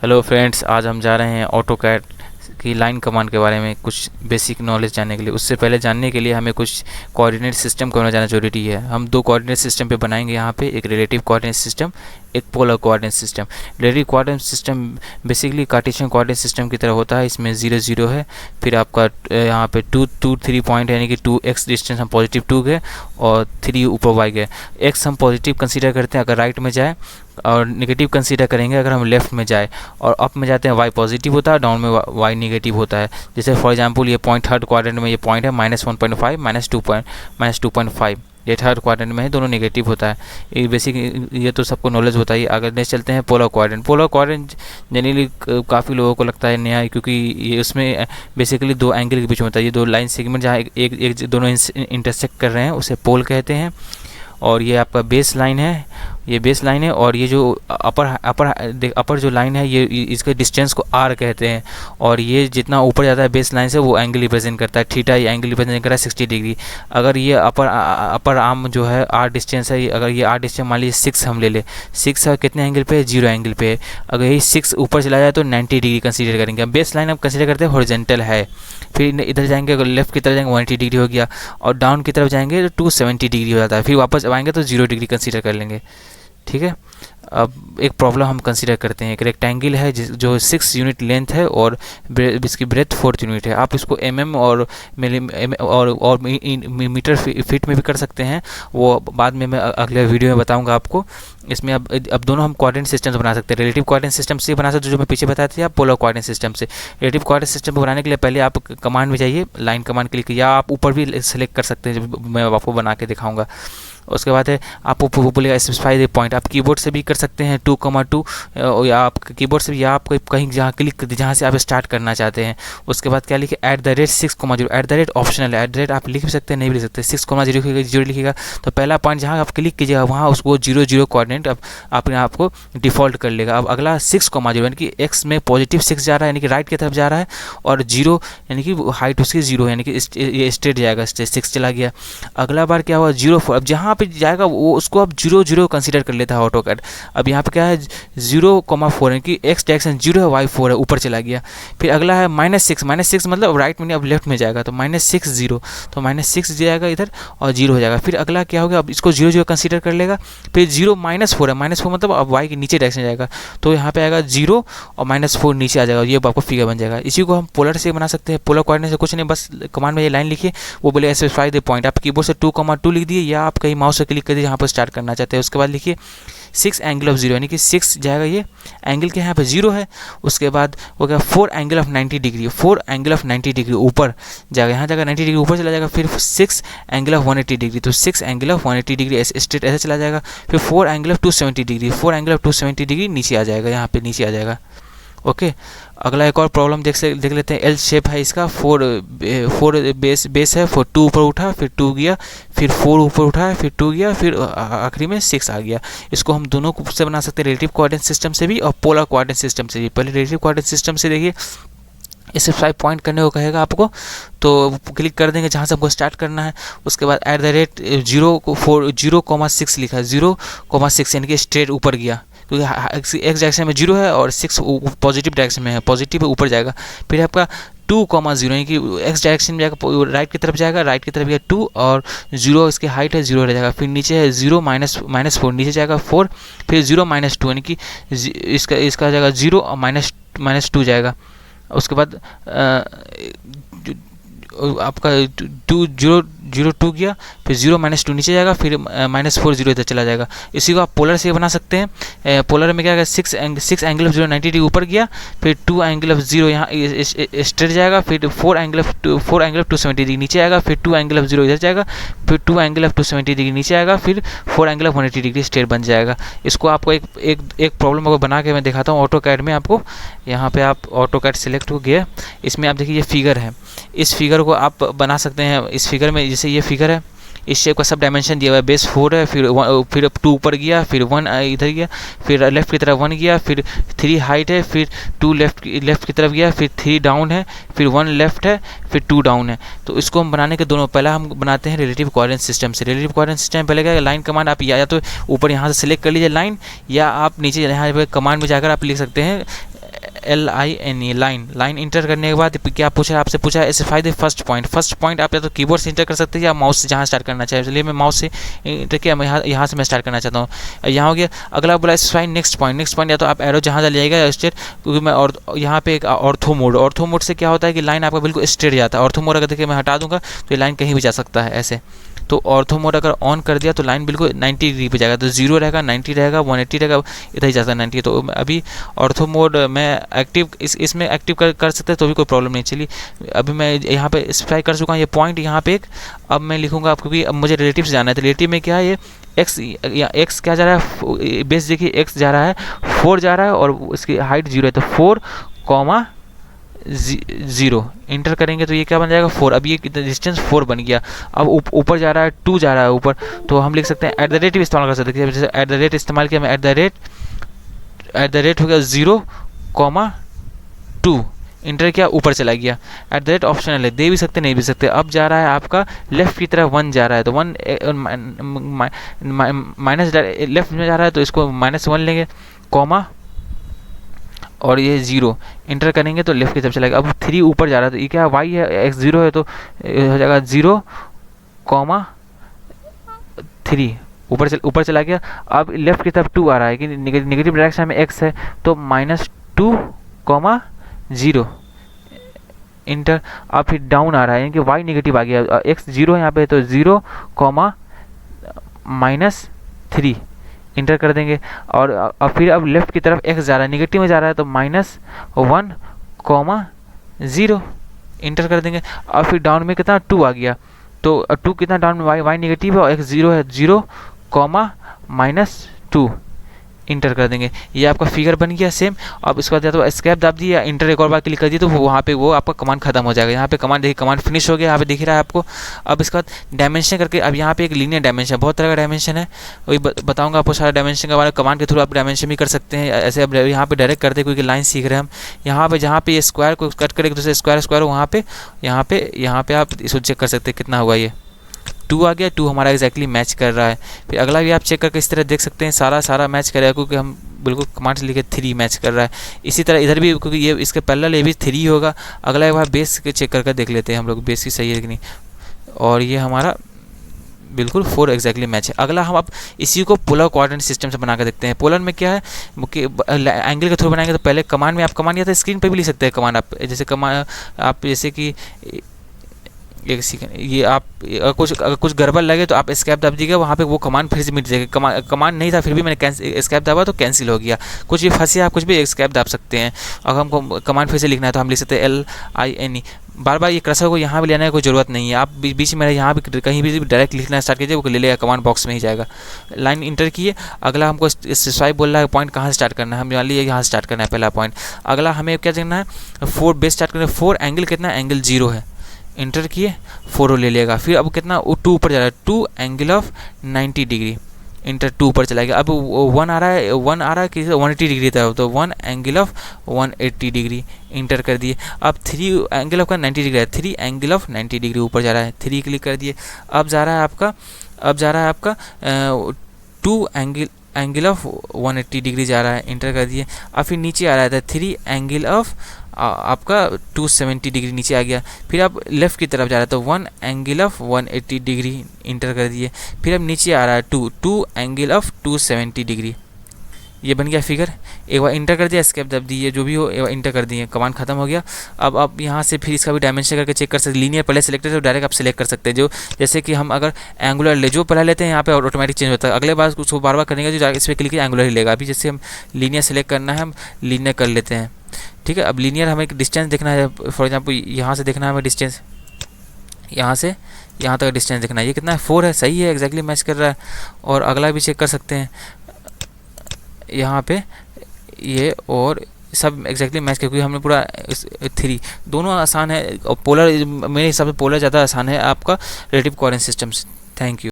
Hello friends, आज हम जा रहे हैं ऑटोकैड की लाइन कमांड के बारे में कुछ बेसिक नॉलेज जानने के लिए। उससे पहले जानने के लिए हमें कुछ कोऑर्डिनेट सिस्टम को जाना जरूरी है। हम दो कोऑर्डिनेट सिस्टम पे बनाएंगे यहाँ पे, एक रिलेटिव कोऑर्डिनेट सिस्टम, एक polar coordinate system. Relative coordinate system basically Cartesian coordinate system की तरह होता है। इसमें 0 0 है, फिर आपका यहाँ पे 2 2 3 पॉइंट है, यानी कि 2x डिस्टेंस हम पॉजिटिव 2 गए और 3 ऊपर y गए। x हम पॉजिटिव कंसीडर करते हैं अगर राइट में जाए, और नेगेटिव कंसीडर करेंगे अगर हम लेफ्ट में जाए, और अप में जाते हैं y पॉजिटिव होता है, डाउन में y नेगेटिव होता है। जैसे फॉर एग्जांपल ये पॉइंट थर्ड क्वाड्रेंट में ये पॉइंट है -1.5 -2.5, ये थर्ड क्वाड्रेंट में है, दोनों नेगेटिव होता है। ये बेसिक, ये तो सबको नॉलेज होता है। अगर नेक्स्ट चलते हैं polar quadrant. Polar quadrant generally काफ़ी लोगों को लगता है नया है, क्योंकि ये उसमें बेसिकली दो एंगल के बीच में होता है। ये दो लाइन सेगमेंट जहाँ एक दोनों इंटरसेक्ट कर रहे हैं उसे पोल कहते हैं। और ये आपका बेस लाइन है, ये बेस लाइन है, और ये जो अपर जो लाइन है ये इसके डिस्टेंस को आर कहते हैं। और ये जितना ऊपर जाता है बेस लाइन से वो एंगल रिप्रेजेंट करता है, थीटा। ये एंगल रिप्रेजेंट कर रहा है 60 डिग्री। अगर ये अपर आर्म जो है आर डिस्टेंस है, अगर ये आर डिस्टेंस मान लीजिए 6 हम ले ले, 6 कितने एंगल पे है, 0 एंगल पे है। अगर यही 6 ऊपर चला जाए तो 90 डिग्री कंसीडर करेंगे। बेस लाइन हम कंसीडर करते हैं हॉरिजॉन्टल है। फिर इधर जाएंगे, अगर लेफ्ट की तरफ जाएंगे 180 डिग्री हो गया, और डाउन की तरफ जाएंगे तो 270 डिग्री हो जाता है। फिर वापस आएंगे तो 0 डिग्री कंसीडर कर लेंगे। ठीक है। अब एक प्रॉब्लम हम कंसीडर करते हैं। एक रेक्टेंगल है जो 6 यूनिट लेंथ है और इसकी ब्रेथ 4 यूनिट है। आप इसको mm और मीटर फीट में भी कर सकते हैं, वो बाद में मैं अगले वीडियो में बताऊंगा आपको। इसमें अब दोनों हम कोऑर्डिनेट सिस्टम से बना सकते हैं। रिलेटिव कोऑर्डिनेट सिस्टम से बना सकते हैं, जो मैं पीछे बताया था, या पोलर कोऑर्डिनेट सिस्टम से। रिलेटिव कोऑर्डिनेट सिस्टम को बनाने के लिए पहले आप कमांड में जाइए, लाइन कमांड क्लिक, या आप ऊपर भी सेलेक्ट कर सकते हैं, मैं आपको बना के दिखाऊंगा। उसके बाद है आपको बोलेगा स्पेसिफाई द पॉइंट। आप कीबोर्ड से भी कर सकते हैं 2,2, या आप कीबोर्ड से भी, या आप कहीं जहाँ क्लिक जहाँ से आप स्टार्ट करना चाहते हैं। उसके बाद क्या लिखे, @6,0। @ ऑप्शनल है, @ आप लिख भी सकते हैं, नहीं भी लिख सकते। 6,0 लिखिएगा तो पहला पॉइंट जहाँ आप क्लिक कीजिएगा वहाँ उसको 0 0 कोऑर्डिनेट अब अपने आप को डिफ़ॉल्ट कर लेगा। अब अगला 6,0, यानी कि x में पॉजिटिव 6 जा रहा है, यानी कि राइट की तरफ जा रहा है, और 0 यानी कि हाइट उसकी 0 है, यानी कि ये स्ट्रेट जाएगा, 6 चला गया। अगला बार क्या हुआ, 0 4। अब जहाँ पे जाएगा वो उसको अब 0 0 कंसीडर कर लेता है ऑटोकैड। अब यहाँ पे क्या है 0,4, यानी कि x डायरेक्शन 0 है, y 4 है, ऊपर चला गया। फिर अगला है -6 मतलब राइट में नहीं, अब लेफ्ट में जाएगा तो -6 0, तो -6 जाएगा इधर और 0 हो जाएगा। फिर अगला क्या हो गया, अब इसको 0 0 कंसीडर कर लेगा। फिर 0 -4 है, -4 मतलब अब y के नीचे डायरेक्शन जाएगा, तो यहाँ पे आएगा 0 और -4 नीचे आ जाएगा। ये आपको फिगर बन जाएगा। इसी को हम पोलर से बना सकते हैं। पोलर कोऑर्डिनेट से कुछ नहीं, बस कमांड में ये लाइन लिखिए, वो बोले स्पेसिफाई द पॉइंट। आप कीबोर्ड से 2,2 लिख दिए, या आप कहीं माउस से क्लिक कर दिए जहाँ पर स्टार्ट करना चाहते हैं। उसके बाद लिखिए 6 एंगल ऑफ 0, यानी कि 6 जाएगा, ये एंगल के यहाँ पे 0 है। उसके बाद हो गया 4 angle of 90 degree, 4 angle of 90 degree ऊपर जाएगा, यहाँ जाएगा 90 डिग्री ऊपर चला जाएगा। फिर 6 एंगल ऑफ 180 डिग्री, तो 6 एंगल ऑफ 180 डिग्री स्ट्रेट ऐसे चला जाएगा। फिर 4 angle of 270 degree, 4 angle of 270 degree नीचे आ जाएगा, यहाँ पे नीचे आ जाएगा। ओके। अगला एक और प्रॉब्लम देख लेते हैं। एल शेप है इसका, 4 बेस है, 4 2 ऊपर उठा, फिर 2 गया, फिर 4 ऊपर उठा, फिर 2 गया, फिर आखिरी में 6 आ गया। इसको हम दोनों से बना सकते हैं, रिलेटिव कोऑर्डिनेट सिस्टम से भी और पोलर कोऑर्डिनेट सिस्टम से भी। पहले रिलेटिव कोऑर्डिनेट सिस्टम से देखिए, इसे 5 पॉइंट करने को कहेगा आपको, तो क्लिक कर देंगे जहाँ से हमको स्टार्ट करना है। उसके बाद @0,6 लिखा है, 0,6 यानी कि स्ट्रेट ऊपर गया, क्योंकि x डायरेक्शन में 0 है और 6 पॉजिटिव डायरेक्शन में है, पॉजिटिव ऊपर जाएगा। फिर आपका 2,0 यानी कि x डायरेक्शन में जाएगा, राइट की तरफ जाएगा, राइट की तरफ गया 2 और 0 इसकी हाइट है, 0 रह जाएगा। फिर नीचे है 0 -4, नीचे जाएगा 4, फिर 0 -2 यानी कि इसका जाएगा 0 और -2 जाएगा। उसके बाद आपका 2 गया, फिर 0 -2 नीचे जाएगा, फिर -4 0 इधर चला जाएगा। इसी को आप पोलर से बना सकते हैं। पोलर में क्या है, 6 एंगल ऑफ 0 90 डिग्री ऊपर गया, फिर 2 एंगल ऑफ 0 यहाँ स्ट्रेट जाएगा, फिर 4 एंगल ऑफ 270 डिग्री नीचे आएगा, फिर 2 एंगल ऑफ 0 इधर जाएगा, फिर 2 एंगल ऑफ 270 डिग्री नीचे आएगा, फिर 4 एंगल ऑफ 180 डिग्री स्ट्रेट बन जाएगा। इसको आपको एक प्रॉब्लम को बना के मैं दिखाता हूँ ऑटोकैड में आपको। यहाँ पे आप ऑटोकैड सिलेक्ट हो गया, इसमें आप देखिए ये फिगर है, इस फिगर को आप बना सकते हैं। इस फिगर में जैसे ये फिगर है, इस शेप का सब डायमेंशन दिया हुआ है। बेस 4 है, फिर 2 ऊपर गया, फिर 1 इधर गया, फिर लेफ्ट की तरफ 1 गया, फिर 3 हाइट है, फिर 2 लेफ्ट की तरफ गया, फिर 3 डाउन है, फिर 1 लेफ्ट है, फिर 2 डाउन है। तो इसको हम बनाने के दोनों पहला हम बनाते हैं रिलेटिव कोऑर्डिनेट सिस्टम से। रिलेटिव कोऑर्डिनेट सिस्टम पहले क्या, लाइन कमांड आप या तो ऊपर यहाँ से सिलेक्ट कर लीजिए लाइन, या आप नीचे यहाँ पे कमांड में जाकर आप लिख सकते हैं LINE लाइन इंटर करने के बाद क्या पूछा है, आपसे पूछा है स्पेसिफाई द फर्स्ट पॉइंट आप या तो कीबोर्ड से इंटर कर सकते हैं या माउस से जहाँ स्टार्ट करना चाहिए। चलिए मैं माउस से इंटर किया, मैं यहाँ से मैं स्टार्ट करना चाहता हूँ। यहाँ हो गया। अगला बोला स्पेसिफाई नेक्स्ट पॉइंट या तो आप एरो जहाँ जाइएगा या स्ट्रेट, क्योंकि मैं और यहाँ पे एक ऑर्थो मोड से क्या होता है कि लाइन आपका बिल्कुल स्ट्रेट जाता है। ऑर्थो मोड अगर देखिए मैं हटा दूंगा तो ये लाइन कहीं भी जा सकता है ऐसे। तो ऑर्थो मोड अगर ऑन कर दिया तो लाइन बिल्कुल 90 डिग्री पे जाएगा, तो 0 रहेगा, 90 रहेगा, 180 रहेगा, इधर ही जाता है 90। तो अभी ऑर्थो मोड मैं एक्टिव इसमें एक्टिव कर सकते हैं तो भी कोई प्रॉब्लम नहीं। चलिए अभी मैं यहाँ पे स्पेसिफाई कर चुका हूँ ये पॉइंट यहाँ पे एक। अब मैं लिखूँगा आपको, क्योंकि अब मुझे रिलेटिव से जाना है। तो रिलेटिव में क्या है, ये एक्स क्या जा रहा है, बेस देखिए एक्स जा रहा है 4 जा रहा है और इसकी हाइट 0 है, तो 4,0 इंटर करेंगे तो ये क्या बन जाएगा 4। अब ये डिस्टेंस 4 बन गया। अब ऊपर जा रहा है 2 जा रहा है ऊपर, तो हम लिख सकते हैं @ भी इस्तेमाल कर सकते हैं। जैसे @ इस्तेमाल किया मैं, @ हो गया 0,2 इंटर किया, ऊपर चला गया। @ ऑप्शनल है, दे भी सकते नहीं भी सकते। अब जा रहा है आपका लेफ्ट की तरफ 1 जा रहा है, तो 1 माइनस लेफ्ट में जा रहा है तो इसको -1 लेंगे, कॉमा और ये 0 इंटर करेंगे तो लेफ्ट की तरफ चलाएगा। अब 3 ऊपर जा रहा है तो ये क्या y है, x 0 है तो हो जाएगा 0,3 ऊपर चला गया। अब लेफ्ट की तरफ 2 आ रहा है कि नेगेटिव डायरेक्शन में x है तो -2,0 इंटर। अब फिर डाउन आ रहा है यानी कि y नेगेटिव आ गया, x 0 है यहाँ पे तो 0,-3 इंटर कर देंगे। और फिर अब लेफ्ट की तरफ x जा रहा है, नेगेटिव में जा रहा है तो -1,0 इंटर कर देंगे। और फिर डाउन में कितना 2 आ गया, तो 2 कितना डाउन में y नेगेटिव है और x 0 है, 0,-2 इंटर कर देंगे। ये आपका फिगर बन गया सेम। अब इसके बाद या तो एस्केप दाब दिए या इंटर एक और बार क्लिक कर दिए तो वहाँ पे वो आपका कमांड खत्म हो जाएगा। यहाँ पे कमांड देखिए, कमांड फिनिश हो गया, यहाँ पे दिख रहा है आपको। अब इसके बाद डायमेंशन करके, अब यहाँ पे एक लीनियर डायमेंशन, बहुत तरह का डायमेंशन है, वही बताऊँगा आपको सारा डायमेंशन के बारे में। कमांड के थ्रू आप डायमेंशन भी कर सकते हैं ऐसे। अब यहाँ पे डायरेक्ट करते क्योंकि लाइन सीख रहे हैं हम। यहाँ पे जहाँ पे ये स्क्वायर को कट करें, दूसरे स्क्वायर वहाँ पे यहाँ पे आप इसको चेक कर सकते हैं कितना हुआ। ये 2 आ गया, 2 हमारा एग्जैक्टली मैच कर रहा है। फिर अगला भी आप चेक करके इस तरह देख सकते हैं, सारा मैच करेगा क्योंकि हम बिल्कुल कमांड से लिखे 3 मैच कर रहा है। इसी तरह इधर भी, क्योंकि ये इसके पैरेलल ये भी 3 होगा। अगला एक बार बेस के चेक करके देख लेते हैं हम लोग, बेस की सही है कि नहीं। और ये हमारा बिल्कुल 4 एग्जैक्टली मैच है। अगला हम अब इसी को पोलर कोऑर्डिनेट सिस्टम से बना कर देखते हैं। पोलर में क्या है कि एंगल के थ्रू बनाएंगे तो पहले कमांड में आप कमांड या तो स्क्रीन पर भी लिख सकते हैं कमांड। आप जैसे कि एक सेकंड, ये आप अगर कुछ गड़बड़ लगे तो आप एस्केप दाब दीजिएगा, वहाँ पे वो कमांड फिर से मिट जाएगा। कमांड नहीं था फिर भी मैंने एस्केप दाबा तो कैंसिल हो गया। कुछ भी फंसे आप कुछ भी एस्केप दाब सकते हैं। अगर हमको कमांड फिर से लिखना है तो हम लिख सकते हैं LINE। बार ये कर्सर को यहाँ भी लेने की कोई ज़रूरत नहीं है, आप बीच में यहाँ भी कहीं भी डायरेक्ट लिखना स्टार्ट कीजिए, वो ले लेगा, कमांड बॉक्स में ही जाएगा। लाइन इंटर किए। अगला हमको स्वाइप बोल रहा है पॉइंट कहाँ से स्टार्ट करना है, हम मान लीजिए यहाँ से स्टार्ट करना है पहला पॉइंट। अगला हमें क्या देखना है, 4 बेस स्टार्ट करना है। 4 एंगल कितना, एंगल 0 है, इंटर किए 4 ले लेगा। फिर अब कितना 2 ऊपर जा रहा है, 2 एंगल ऑफ 90 डिग्री, इंटर 2 ऊपर चला गया। अब 1 आ रहा है कि 180 डिग्री था तो 1 एंगल ऑफ 180 डिग्री इंटर कर दिए। अब 3 एंगल ऑफ का 90 डिग्री है, 3 एंगल ऑफ 90 डिग्री ऊपर जा रहा है, 3 क्लिक कर दिए। अब जा रहा है आपका 2 एंगल ऑफ 180 डिग्री जा रहा है, इंटर कर दिए। अब फिर नीचे आ रहा था 3 एंगल ऑफ आपका 270 डिग्री नीचे आ गया। फिर अब लेफ़्ट की तरफ जा रहा है तो 1 एंगल ऑफ 180 डिग्री इंटर कर दिए। फिर अब नीचे आ रहा है 2 एंगल ऑफ 270 डिग्री, ये बन गया फिगर। एक बार इंटर कर दिया, एस्केप दब दिए, जो भी हो एक बार इंटर कर दिए, कमांड खत्म हो गया। अब आप यहाँ से फिर इसका भी डायमेंशन करके चेक कर सकते हैं। लीनियर पहले सेलेक्ट है तो डायरेक्ट आप सेलेक्ट कर सकते हैं, जो जैसे कि हम अगर एंगुलर ले जो पहले लेते हैं यहाँ पे ऑटोमेटिक चेंज होता है। अगले बार उसको बार करेंगे तो इस पर क्लिक एंगुलर ही लेगा। अभी जैसे हम लीनियर सेलेक्ट करना है, हम लीनियर कर लेते हैं, ठीक है। अब लीनियर हमें एक डिस्टेंस देखना है, फॉर एग्जाम्पल यहाँ से देखना है हमें डिस्टेंस, यहाँ से यहाँ तक डिस्टेंस देखना है, ये कितना है 4 है, सही है, एग्जैक्टली मैच कर रहा है। और अगला भी चेक कर सकते हैं यहाँ पे ये, और सब एग्जैक्टली मैच क्योंकि हमने पूरा 3 दोनों आसान है। पोलर मेरे हिसाब से पोलर ज़्यादा आसान है आपका रिलेटिव कोऑर्डिनेट सिस्टम से। Thank you.